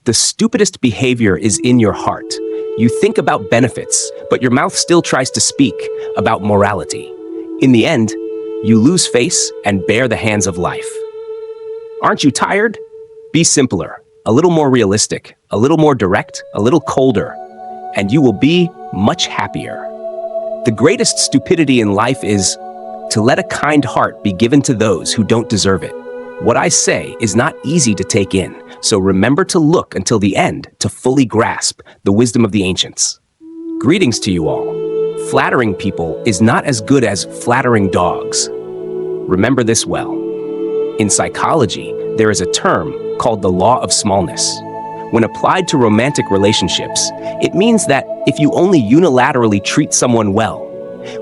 The stupidest behavior is in your heart. You think about benefits, but your mouth still tries to speak about morality. In the end, you lose face and bear the hands of life. Aren't you tired? Be simpler, a little more realistic, a little more direct, a little colder, and you will be much happier. The greatest stupidity in life is to let a kind heart be given to those who don't deserve it. What I say is not easy to take in, so remember to look until the end to fully grasp the wisdom of the ancients. Greetings to you all. Flattering people is not as good as flattering dogs. Remember this well. In psychology, there is a term called the law of smallness. When applied to romantic relationships, it means that if you only unilaterally treat someone well,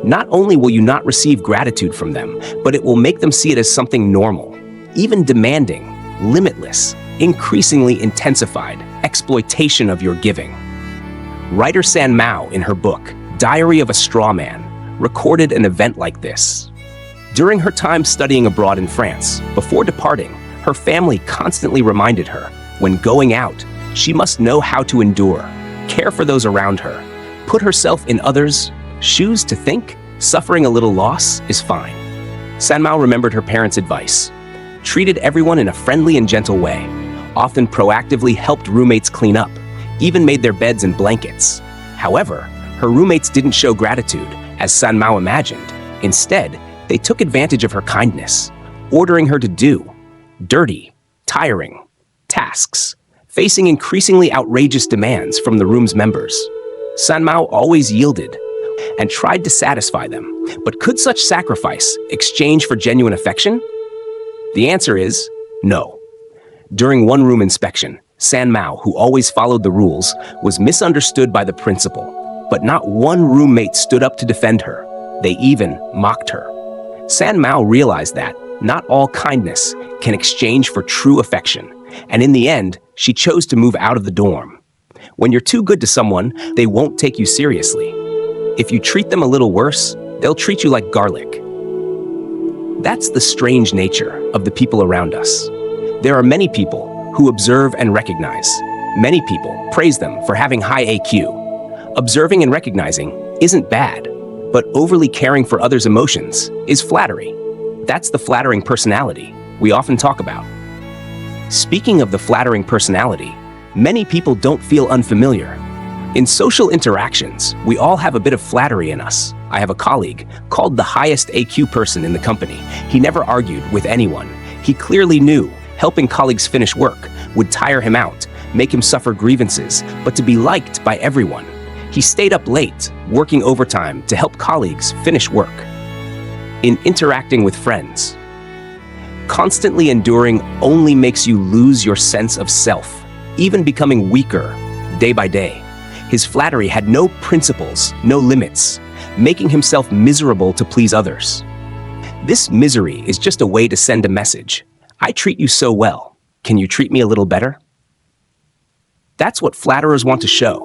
not only will you not receive gratitude from them, but it will make them see it as something normal, even demanding, limitless, increasingly intensified exploitation of your giving. Writer San Mao, in her book, Diary of a Straw Man, recorded an event like this. During her time studying abroad in France, before departing, her family constantly reminded her, when going out, she must know how to endure, care for those around her, put herself in others' shoes to think suffering a little loss is fine. San Mao remembered her parents' advice, treated everyone in a friendly and gentle way, often proactively helped roommates clean up, even made their beds and blankets. However, her roommates didn't show gratitude, as San Mao imagined. Instead, they took advantage of her kindness, ordering her to do dirty, tiring tasks, facing increasingly outrageous demands from the room's members. San Mao always yielded and tried to satisfy them, but could such sacrifice exchange for genuine affection? The answer is no. During one room inspection, San Mao, who always followed the rules, was misunderstood by the principal, but not one roommate stood up to defend her. They even mocked her. San Mao realized that not all kindness can exchange for true affection, and in the end, she chose to move out of the dorm. When you're too good to someone, they won't take you seriously. If you treat them a little worse, they'll treat you like garlic. That's the strange nature of the people around us. There are many people who observe and recognize. Many people praise them for having high AQ. Observing and recognizing isn't bad, but overly caring for others' emotions is flattery. That's the flattering personality we often talk about. Speaking of the flattering personality, many people don't feel unfamiliar. In social interactions, we all have a bit of flattery in us. I have a colleague called the highest AQ person in the company. He never argued with anyone. He clearly knew helping colleagues finish work would tire him out, make him suffer grievances, but to be liked by everyone. He stayed up late, working overtime to help colleagues finish work. In interacting with friends, constantly enduring only makes you lose your sense of self, even becoming weaker day by day. His flattery had no principles, no limits, making himself miserable to please others. This misery is just a way to send a message. I treat you so well. Can you treat me a little better? That's what flatterers want to show,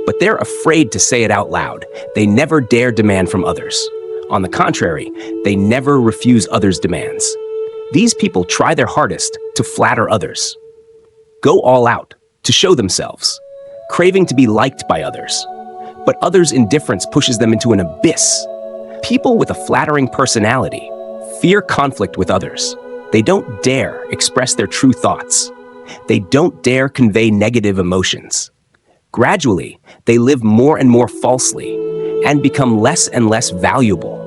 but they're afraid to say it out loud. They never dare demand from others. On the contrary, they never refuse others' demands. These people try their hardest to flatter others, go all out to show themselves, craving to be liked by others. But others' indifference pushes them into an abyss. People with a flattering personality fear conflict with others. They don't dare express their true thoughts. They don't dare convey negative emotions. Gradually, they live more and more falsely and become less and less valuable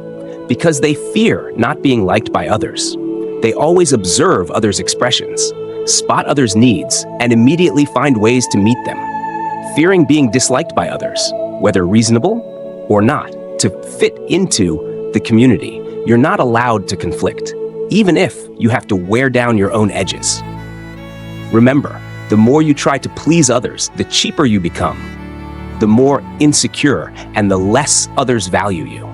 because they fear not being liked by others. They always observe others' expressions, spot others' needs, and immediately find ways to meet them, fearing being disliked by others, whether reasonable or not. To fit into the community, you're not allowed to conflict, even if you have to wear down your own edges. Remember, the more you try to please others, the cheaper you become, the more insecure and the less others value you.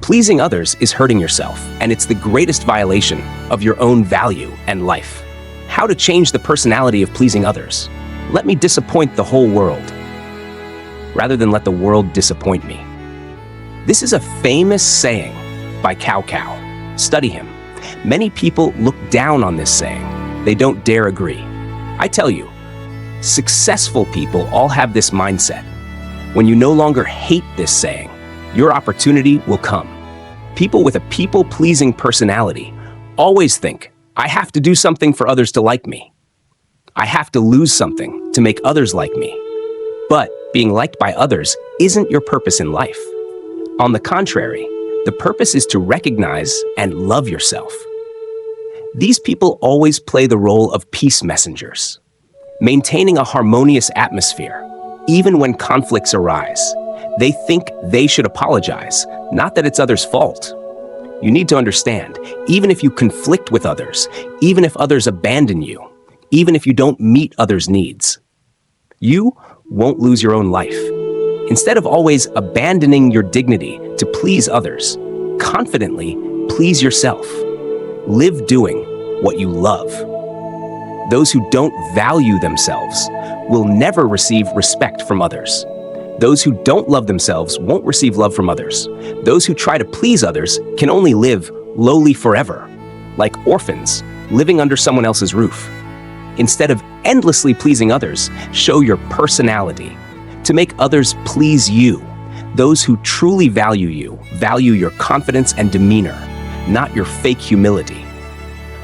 Pleasing others is hurting yourself, and it's the greatest violation of your own value and life. How to change the personality of pleasing others? Let me disappoint the whole world, rather than let the world disappoint me. This is a famous saying by Cao Cao. Study him. Many people look down on this saying. They don't dare agree. I tell you, Successful people all have this mindset. When you no longer hate this saying, your opportunity will come. People with a people-pleasing personality always think, I have to do something for others to like me. I have to lose something to make others like me. But being liked by others isn't your purpose in life. On the contrary, the purpose is to recognize and love yourself. These people always play the role of peace messengers, maintaining a harmonious atmosphere, even when conflicts arise. They think they should apologize, not that it's others' fault. You need to understand, even if you conflict with others, even if others abandon you, even if you don't meet others' needs, you won't lose your own life. Instead of always abandoning your dignity to please others, confidently please yourself. Live doing what you love. Those who don't value themselves will never receive respect from others. Those who don't love themselves won't receive love from others. Those who try to please others can only live lowly forever, like orphans living under someone else's roof. Instead of endlessly pleasing others, show your personality to make others please you. Those who truly value you value your confidence and demeanor, not your fake humility.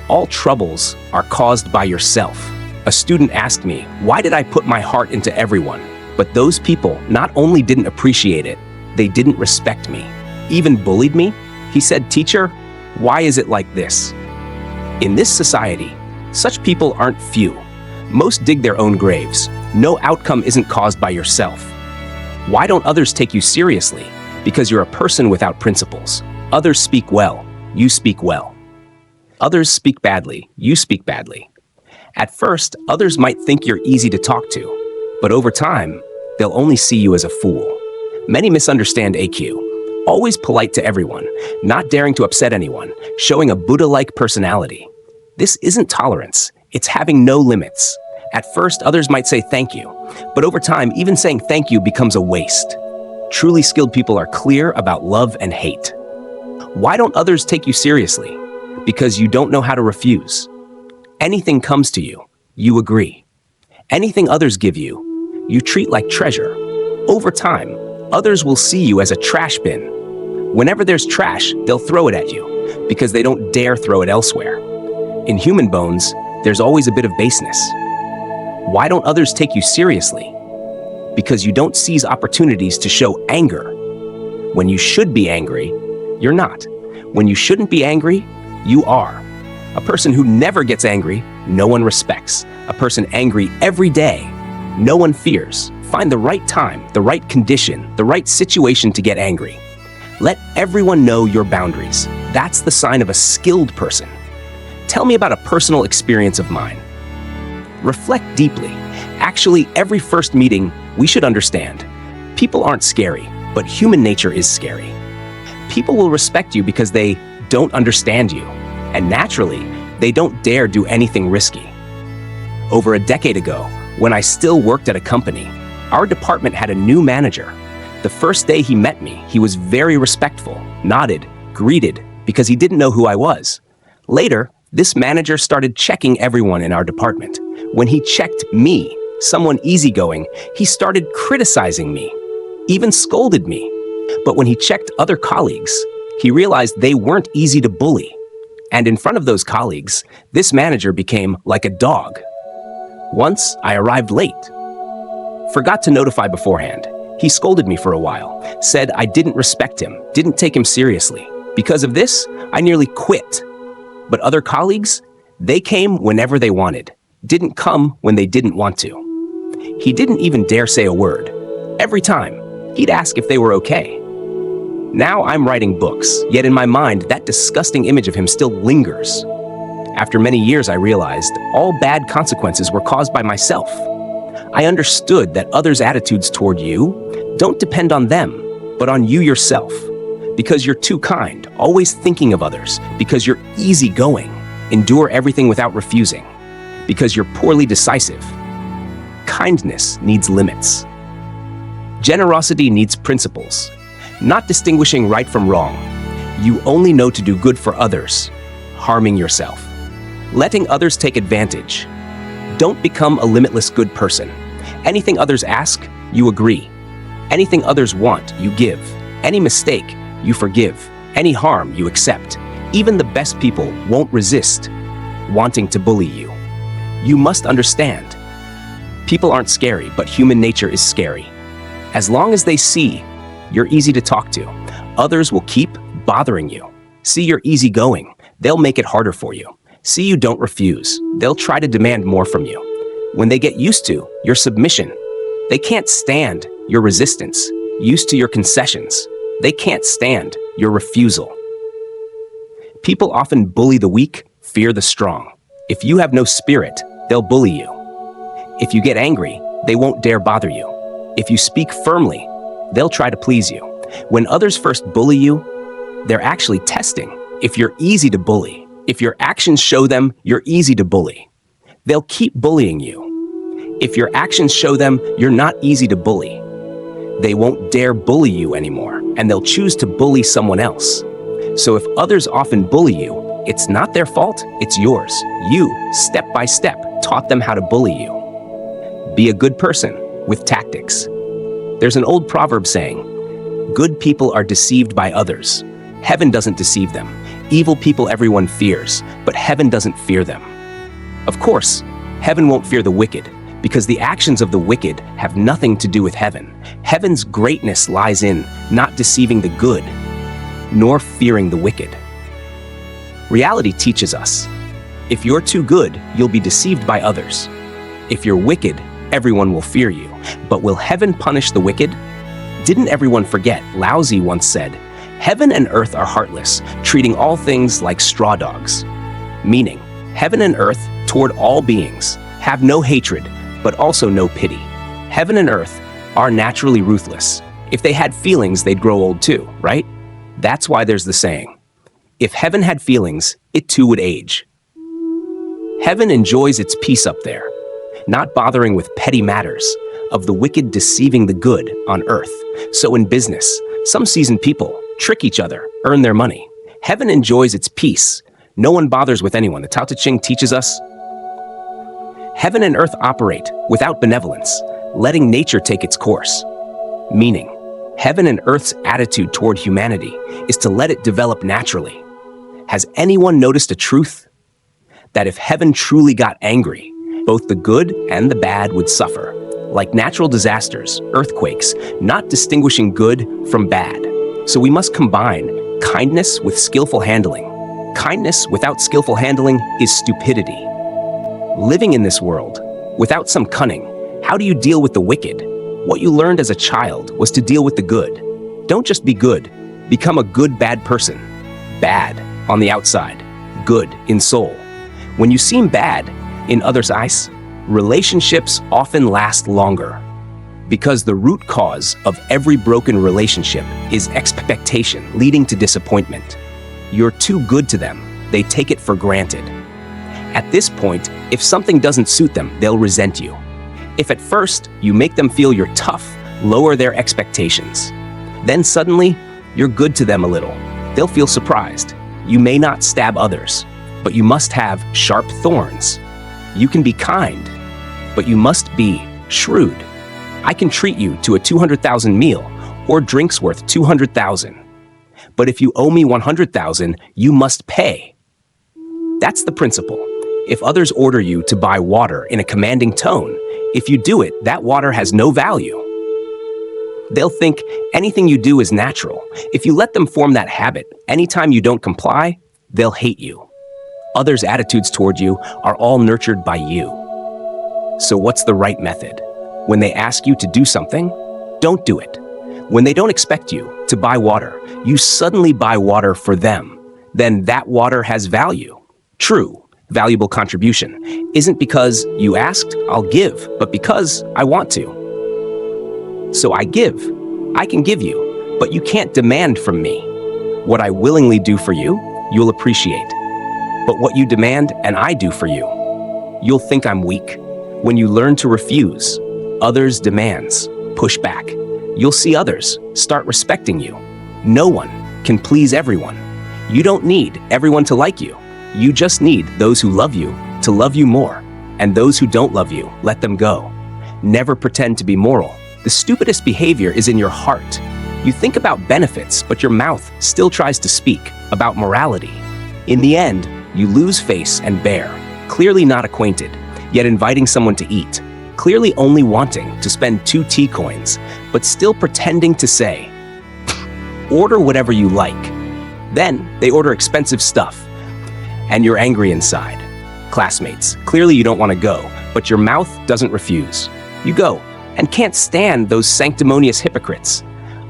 All troubles are caused by yourself. A student asked me, why did I put my heart into everyone? But those people not only didn't appreciate it, they didn't respect me, even bullied me. He said, teacher, why is it like this? In this society, such people aren't few. Most dig their own graves. No outcome isn't caused by yourself. Why don't others take you seriously? Because you're a person without principles. Others speak well, you speak well. Others speak badly, you speak badly. At first, others might think you're easy to talk to, but over time, they'll only see you as a fool. Many misunderstand AQ. Always polite to everyone, not daring to upset anyone, showing a Buddha-like personality. This isn't tolerance, it's having no limits. At first, others might say thank you, but over time, even saying thank you becomes a waste. Truly skilled people are clear about love and hate. Why don't others take you seriously? Because you don't know how to refuse. Anything comes to you, you agree. Anything others give you, you treat like treasure. Over time, others will see you as a trash bin. Whenever there's trash, they'll throw it at you because they don't dare throw it elsewhere. In human bones, there's always a bit of baseness. Why don't others take you seriously? Because you don't seize opportunities to show anger. When you should be angry, you're not. When you shouldn't be angry, you are. A person who never gets angry, no one respects. A person angry every day, no one fears. Find the right time, the right condition, the right situation to get angry. Let everyone know your boundaries. That's the sign of a skilled person. Tell me about a personal experience of mine. Reflect deeply. Actually, every first meeting, we should understand. People aren't scary, but human nature is scary. People will respect you because they don't understand you, and naturally, they don't dare do anything risky. Over a decade ago, when I still worked at a company, our department had a new manager. The first day he met me, he was very respectful, nodded, greeted, because he didn't know who I was. Later, this manager started checking everyone in our department. When he checked me, someone easygoing, he started criticizing me, even scolded me. But when he checked other colleagues, he realized they weren't easy to bully. And in front of those colleagues, this manager became like a dog. Once, I arrived late. Forgot to notify beforehand. He scolded me for a while, said I didn't respect him, didn't take him seriously. Because of this, I nearly quit. But other colleagues, they came whenever they wanted, didn't come when they didn't want to. He didn't even dare say a word. Every time, he'd ask if they were okay. Now I'm writing books, yet in my mind, that disgusting image of him still lingers. After many years, I realized all bad consequences were caused by myself. I understood that others' attitudes toward you don't depend on them, but on you yourself. Because you're too kind, always thinking of others. Because you're easygoing, endure everything without refusing. Because you're poorly decisive. Kindness needs limits. Generosity needs principles. Not distinguishing right from wrong. You only know to do good for others, harming yourself. Letting others take advantage. Don't become a limitless good person. Anything others ask, you agree. Anything others want, you give. Any mistake, you forgive. Any harm, you accept. Even the best people won't resist wanting to bully you. You must understand. People aren't scary, but human nature is scary. As long as they see you're easy to talk to, others will keep bothering you. See you're easygoing, they'll make it harder for you. See you don't refuse, they'll try to demand more from you. When they get used to your submission, they can't stand your resistance. Used to your concessions, they can't stand your refusal. People often bully the weak, fear the strong. If you have no spirit, they'll bully you. If you get angry, they won't dare bother you. If you speak firmly, they'll try to please you. When others first bully you, they're actually testing if you're easy to bully. If your actions show them you're easy to bully, they'll keep bullying you. If your actions show them you're not easy to bully, they won't dare bully you anymore, and they'll choose to bully someone else. So if others often bully you, it's not their fault, it's yours. You, step by step, taught them how to bully you. Be a good person with tactics. There's an old proverb saying, "Good people are deceived by others. Heaven doesn't deceive them. Evil people everyone fears, but heaven doesn't fear them." Of course, heaven won't fear the wicked, because the actions of the wicked have nothing to do with heaven. Heaven's greatness lies in not deceiving the good, nor fearing the wicked. Reality teaches us, if you're too good, you'll be deceived by others. If you're wicked, everyone will fear you. But will heaven punish the wicked? Didn't everyone forget? Lao Tzu once said, "Heaven and earth are heartless, treating all things like straw dogs." Meaning, heaven and earth toward all beings have no hatred, but also no pity. Heaven and earth are naturally ruthless. If they had feelings, they'd grow old too, right? That's why there's the saying, if heaven had feelings, it too would age. Heaven enjoys its peace up there, not bothering with petty matters of the wicked deceiving the good on earth. So in business, some seasoned people trick each other, earn their money. Heaven enjoys its peace. No one bothers with anyone. The Tao Te Ching teaches us, heaven and earth operate without benevolence, letting nature take its course. Meaning, heaven and earth's attitude toward humanity is to let it develop naturally. Has anyone noticed a truth? That if heaven truly got angry, both the good and the bad would suffer. Like natural disasters, earthquakes, not distinguishing good from bad. So we must combine kindness with skillful handling. Kindness without skillful handling is stupidity. Living in this world, without some cunning, how do you deal with the wicked? What you learned as a child was to deal with the good. Don't just be good, become a good bad person. Bad on the outside, good in soul. When you seem bad in others' eyes, relationships often last longer. Because the root cause of every broken relationship is expectation leading to disappointment. You're too good to them, they take it for granted. At this point, if something doesn't suit them, they'll resent you. If at first you make them feel you're tough, lower their expectations. Then suddenly, you're good to them a little. They'll feel surprised. You may not stab others, but you must have sharp thorns. You can be kind, but you must be shrewd. I can treat you to a 200,000 meal or drinks worth 200,000. But if you owe me 100,000, you must pay. That's the principle. If others order you to buy water in a commanding tone, if you do it, that water has no value. They'll think anything you do is natural. If you let them form that habit, anytime you don't comply, they'll hate you. Others' attitudes toward you are all nurtured by you. So what's the right method? When they ask you to do something, don't do it. When they don't expect you to buy water, you suddenly buy water for them. Then that water has value. True, valuable contribution isn't because you asked, I'll give, but because I want to. So I give. I can give you, but you can't demand from me. What I willingly do for you, you'll appreciate. But what you demand and I do for you, you'll think I'm weak. When you learn to refuse others' demands, push back, you'll see others start respecting you. No one can please everyone. You don't need everyone to like you. You just need those who love you to love you more. And those who don't love you, let them go. Never pretend to be moral. The stupidest behavior is in your heart. You think about benefits, but your mouth still tries to speak about morality. In the end, you lose face and bear, clearly not acquainted, yet inviting someone to eat, clearly only wanting to spend 2 tea coins, but still pretending to say, order whatever you like. Then they order expensive stuff, and you're angry inside. Classmates, clearly you don't want to go, but your mouth doesn't refuse. You go, and can't stand those sanctimonious hypocrites.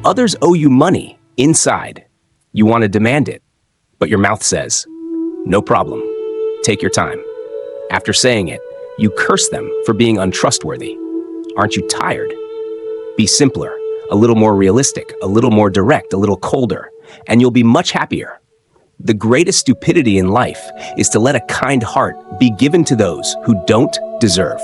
Others owe you money. Inside, you want to demand it, but your mouth says, no problem. Take your time. After saying it, you curse them for being untrustworthy. Aren't you tired? Be simpler, a little more realistic, a little more direct, a little colder, and you'll be much happier. The greatest stupidity in life is to let a kind heart be given to those who don't deserve.